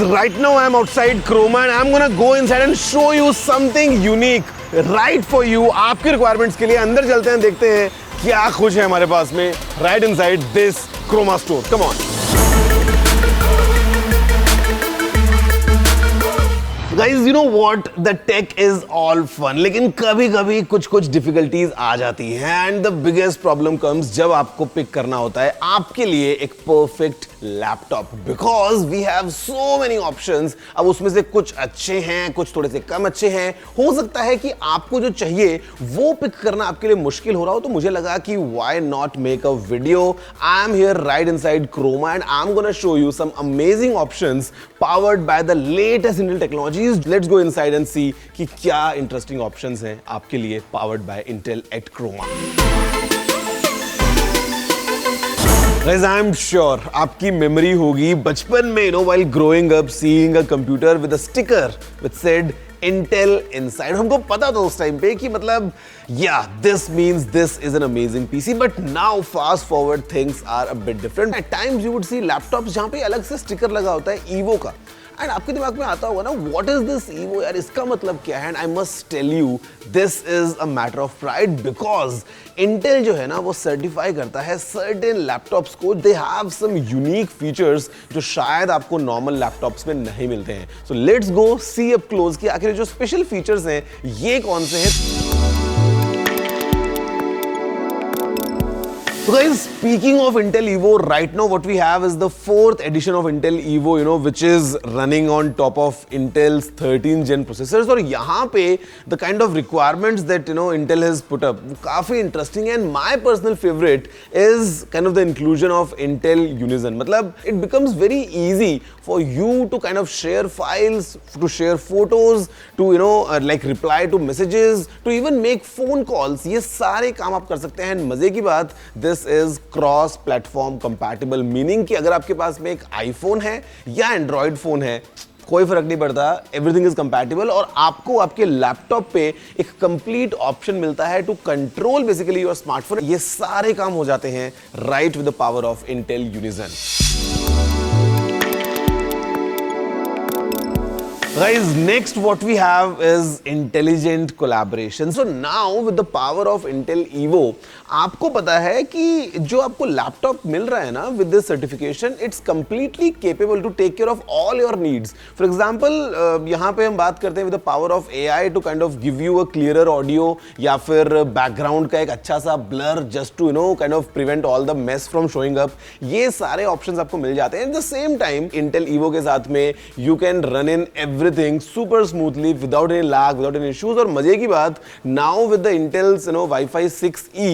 guys, right now I'm outside Chroma and I'm gonna go inside and show you something unique right for you. आपके requirements के लिए अंदर चलते हैं, देखते हैं क्या कुछ है हमारे पास में right inside this Chroma store. Come on. Guys, you know what? The tech is all fun, लेकिन कभी-कभी कुछ डिफिकल्टीज आ जाती हैं and the biggest problem comes जब आपको पिक करना होता है आपके लिए एक perfect laptop, because we have so many options. अब उसमें से कुछ अच्छे हैं, कुछ थोड़े से कम अच्छे हैं. हो सकता है कि आपको जो चाहिए वो पिक करना आपके लिए मुश्किल हो रहा हो, तो मुझे लगा कि why not make a video. I am here right inside Croma and I am gonna show you some amazing options powered by the latest Intel technologies. Let's go inside and see कि क्या interesting options हैं आपके लिए powered by Intel at Chroma. Guys, I'm sure आपकी memory होगी बचपन में, you know, while growing up, seeing a computer with a sticker which said Intel inside. हमको पता था उस टाइम पे कि मतलब yeah, this means this is an amazing PC. But now fast forward, things are a bit different. At times you would see laptops जहाँ पे अलग से स्टिकर लगा होता है Evo का, एंड आपके दिमाग में आता होगा ना व्हाट इज दिस Evo यार, इसका मतलब क्या है. And I must tell you this is a matter of pride, because Intel जो है ना वो सर्टिफाई करता है सर्टेन लैपटॉप्स को. They have some unique features जो शायद आपको नॉर्मल लैपटॉप्स में नहीं मिलते हैं. So let's go see up close कि आखिर जो स्पेशल फीचर्स हैं ये कौन से हैं. So guys, speaking of Intel Evo, right now what we have is the 4th edition of Intel Evo, you know, which is running on top of Intel's 13th gen processors. और यहाँ पे the kind of requirements that, you know, Intel has put up, वो काफी interesting है. And my personal favorite is kind of the inclusion of Intel Unison. मतलब it becomes very easy for you to kind of share files, to share photos, to, you know, like reply to messages, to even make phone calls. ये सारे काम आप कर सकते हैं. मजे की बात, this is cross platform compatible, meaning कि अगर आपके पास में एक आईफोन है या एंड्रॉइड फोन है कोई फर्क नहीं पड़ता, एवरीथिंग इज कंपैटिबल. और आपको आपके लैपटॉप पे एक कंप्लीट ऑप्शन मिलता है to control basically your smartphone. ये सारे काम हो जाते हैं right with the power of Intel Unison. Guys, next what we have is intelligent collaboration. So now with the power of Intel Evo, आपको पता है कि जो आपको लैपटॉप मिल रहा है ना with this certification, it's completely capable to take care of all your needs. For example, यहाँ पे हम बात करते हैं with the power of AI to kind of give you a clearer audio या फिर background का एक अच्छा सा blur just to, you know, kind of prevent all the mess from showing up. ये सारे options आपको मिल जाते हैं. At the same time, Intel Evo के साथ में you can run in everything super smoothly without any lag, without any issues. और मजे की बात, now with the Intel's, you know, Wi-Fi 6E,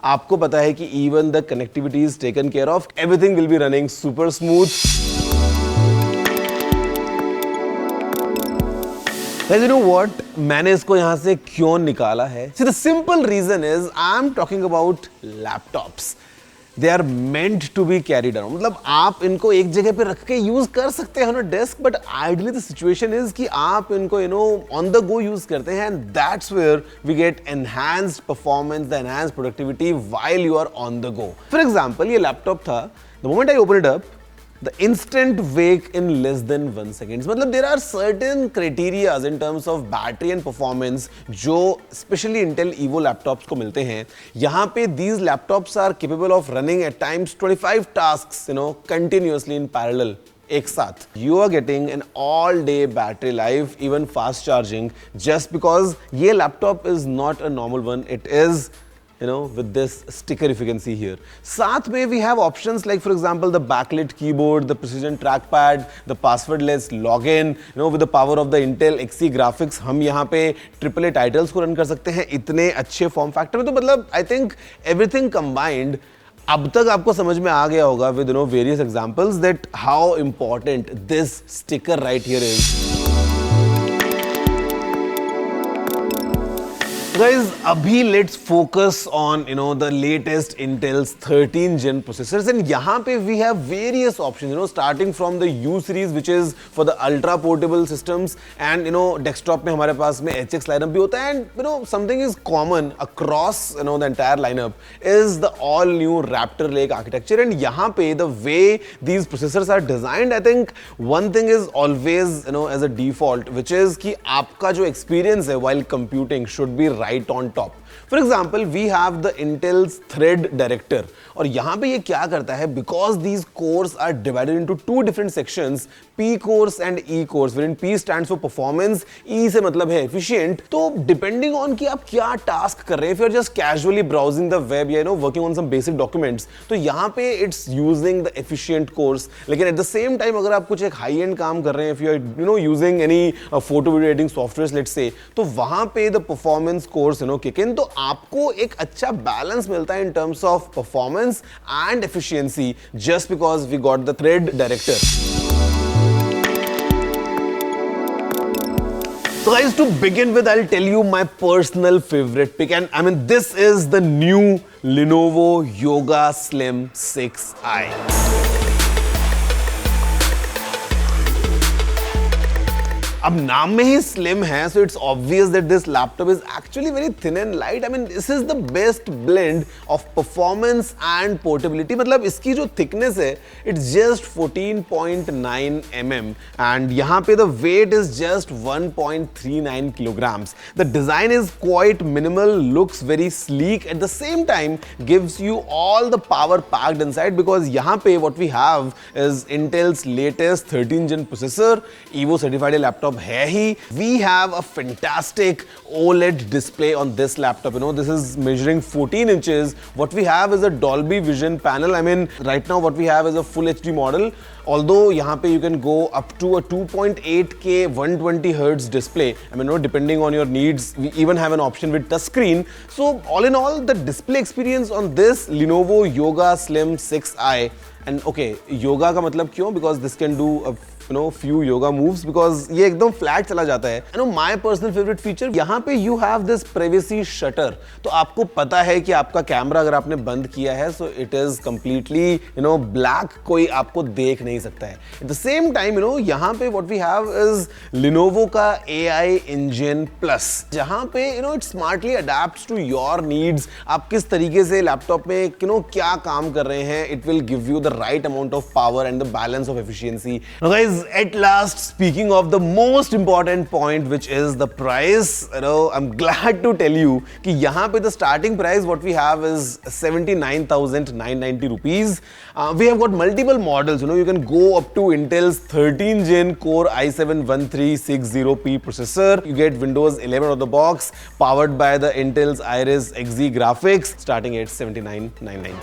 आपको पता है कि even the connectivity is taken care of. Everything will be running super smooth. Guys, you know what? मैंने इसको यहाँ से क्यों निकाला है? See, the simple reason is I'm talking about laptops. They are meant to be carried around. मतलब आप इनको एक जगह पे रख के यूज कर सकते हैं on a desk, but ideally the situation is कि आप इनको, you know, on the go use करते हैं, and that's where we get enhanced performance, the enhanced productivity while you are on the go. For example, ये laptop था, the moment I open it up, the instant wake in less than 1 second. मतलब there are certain criteria in terms of battery and performance जो especially Intel Evo laptops को मिलते हैं. यहाँ पे these laptops are capable of running at times 25 tasks, you know, continuously in parallel. एक साथ you are getting an all day battery life, even fast charging, just because ये laptop is not a normal one. It is, you know, with this sticker if you can see here. साथ में we have options like, for example, the backlit keyboard, the precision trackpad, the passwordless login, you know, with the power of the Intel Xe graphics. हम यहाँ पे AAA titles को run कर सकते हैं इतने अच्छे फॉर्म फैक्टर में. तो मतलब I think everything combined, अब तक आपको समझ में आ गया होगा with, you know, various examples that how important this sticker right here is. Guys, abhi let's focus on the latest Intel's 13th gen processors, and yahan pe we have various options, starting from the U series, which is for the ultra portable systems, and desktop mein hamare paas mein HX lineup bhi hota hai, and something is common across the entire lineup is the all new Raptor Lake architecture. And yahan pe the way these processors are designed, I think one thing is always as a default, which is ki aapka jo experience hai while computing should be right on top. For example, we have the Intel's Thread Director, और यहाँ पे ये क्या करता है, because these cores are divided into two different sections, P cores and E cores, wherein P stands for performance, E से मतलब है efficient. तो depending on कि आप क्या task कर रहे हैं, if you're just casually browsing the web या working on some basic documents, तो यहाँ पे it's using the efficient cores. लेकिन at the same time अगर आप कुछ एक high end काम कर रहे हैं, if you're using any photo video editing softwares, let's say, तो वहाँ पे the performance cores kick in, तो आपको एक अच्छा बैलेंस मिलता है in terms of performance and efficiency just because we got the Thread Director. So guys, to begin with, I'll tell you my personal favorite pick, and I mean this is the new Lenovo Yoga Slim 6i. अब नाम में ही slim है, so it's obvious that this laptop is actually very thin and light. I mean, this is the best blend of performance and portability. मतलब इसकी जो thickness है, it's just 14.9 mm, and यहाँ पे the weight is just 1.39 kilograms. The design is quite minimal, looks very sleek, at the same time gives you all the power packed inside, because यहाँ पे what we have is Intel's latest 13th gen processor, Evo certified laptop है ही. We have a fantastic OLED display on this laptop. This is measuring 14 inches. What we have is a Dolby Vision panel. I mean, right now what we have is a full HD model. Although यहाँ पे you can go up to a 2.8K 120 Hz display. I mean, depending on your needs, we even have an option with touch screen. So all in all, the display experience on this Lenovo Yoga Slim 6i, and okay, yoga का मतलब क्यों? Because this can do a few yoga moves, because ये एकदम flat चला जाता है. My personal favorite feature, यहाँ पे you have this privacy shutter. तो आपको पता है कि आपका कैमरा अगर आपने बंद किया है, so it is completely black, कोई आपको देख नहीं सकता है. At the same time, यहाँ पे what we have is Lenovo का AI Engine Plus, जहाँ पे it smartly adapts to your needs. आप किस तरीके से लैपटॉप में क्या काम कर रहे हैं, it will give you the right amount of power and the balance of efficiency. Now guys, at last, speaking of the most important point, which is the price, I'm glad to tell you कि यहाँ पे the starting price what we have is 79,990 rupees. We have got multiple models. You can go up to Intel's 13th gen Core i7-1360P processor. You get Windows 11 out of the box, powered by the Intel's Iris Xe graphics, starting at 79,990.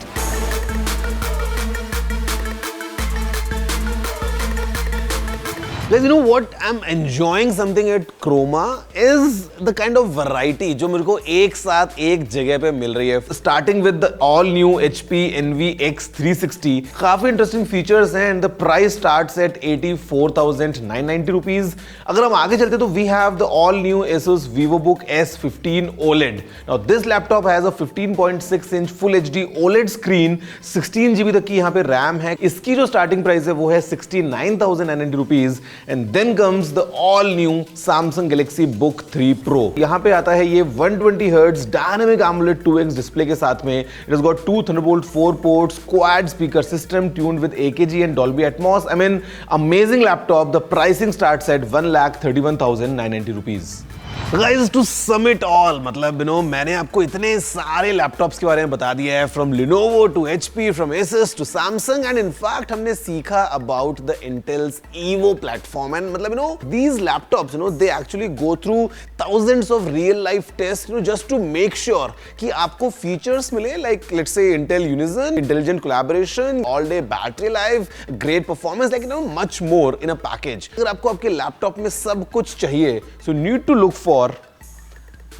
Guys, what I'm enjoying something at Chroma is the kind of variety जो मेरे को एक साथ एक जगह पे मिल रही है. Starting with the all new HP Envy X360, काफी interesting features हैं, and the price starts at 84,990 rupees. अगर हम आगे चलते तो we have the all new Asus VivoBook S15 OLED. Now this laptop has a 15.6 inch Full HD OLED screen, 16 GB तक की यहाँ पे RAM है. इसकी जो starting price है वो है 69,990 rupees. And then comes the all new Samsung Galaxy Book 3 Pro. यहाँ पे आता है ये 120 Hz Dynamic AMOLED 2X display के साथ में. It has got two Thunderbolt 4 ports, quad speaker system tuned with AKG and Dolby Atmos. I mean, amazing laptop. The pricing starts at 1,31,990 rupees. Guys, to sum it all, मतलब मैंने आपको इतने सारे laptops के बारे में बता दिया है, from Lenovo to HP, from Asus to Samsung, and in fact हमने सीखा about the Intel's Evo platform. And मतलब these laptops, they actually go through thousands of real life tests, just to make sure कि आपको features मिले, like let's say Intel Unison, intelligent collaboration, all day battery life, great performance, like much more in a package. अगर आपको आपके laptop में सब कुछ चाहिए, so you need to look for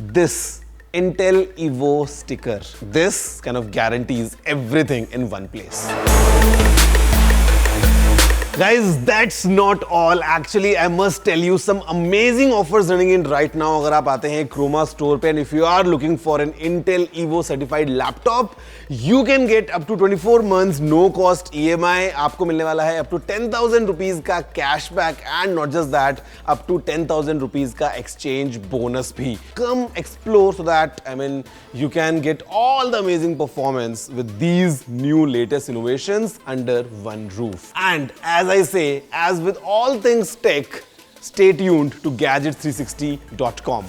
this Intel Evo sticker. This kind of guarantees everything in one place. Guys, that's not all. Actually, I must tell you some amazing offers running in right now. अगर आप आते हैं Chroma store पे and if you are looking for an Intel Evo certified laptop, you can get up to 24 months no cost EMI. आपको मिलने वाला है up to 10,000 rupees का cashback and not just that, up to 10,000 rupees का exchange bonus भी. Come explore so that you can get all the amazing performance with these new latest innovations under one roof. And as I say, as with all things tech, stay tuned to gadgets360.com.